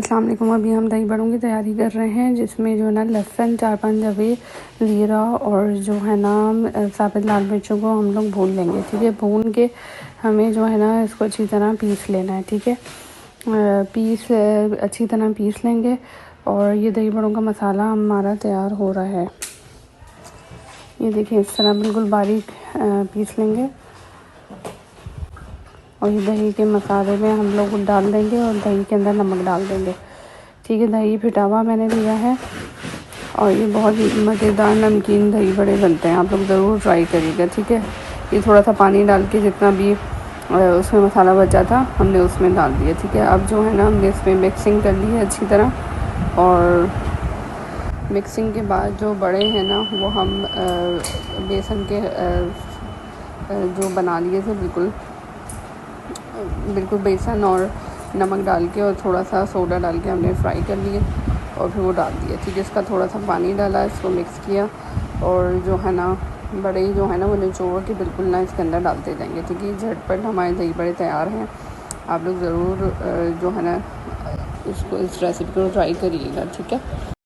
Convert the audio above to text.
अस्सलाम वालेकुम। अभी हम दही बड़ों की तैयारी कर रहे हैं, जिसमें जो है ना लहसुन 4-5 जवे, ज़ीरा और जो है ना साबित लाल मिर्चों को हम लोग भून लेंगे। ठीक है, भून के हमें जो है ना इसको अच्छी तरह पीस लेना है। ठीक है, अच्छी तरह पीस लेंगे और ये दही बड़ों का मसाला हमारा तैयार हो रहा है। ये देखिए, इस तरह बिल्कुल बारीक पीस लेंगे और ये दही के मसाले में हम लोग डाल देंगे और दही के अंदर नमक डाल देंगे। ठीक है, दही फिटावा मैंने लिया है और ये बहुत ही मज़ेदार नमकीन दही बड़े बनते हैं, आप लोग ज़रूर ट्राई करिएगा। ठीक है, ये थोड़ा सा पानी डाल के जितना भी उसमें मसाला बचा था हमने उसमें डाल दिया। ठीक है, अब जो है ना हमने इसमें मिक्सिंग कर ली है अच्छी तरह, और मिक्सिंग के बाद जो बड़े हैं ना वो हम बेसन के जो बना लिए थे, बिल्कुल बेसन और नमक डाल के और थोड़ा सा सोडा डाल के हमने फ्राई कर लिए और फिर वो डाल दिया। ठीक है, इसका थोड़ा सा पानी डाला, इसको मिक्स किया और जो है ना बड़े जो है ना वो निचोड़ के बिल्कुल ना इसके अंदर डालते जाएंगे। ठीक है, झटपट हमारे दही बड़े तैयार हैं। आप लोग ज़रूर जो है ना इसको इस रेसिपी को ट्राई करिएगा। ठीक है।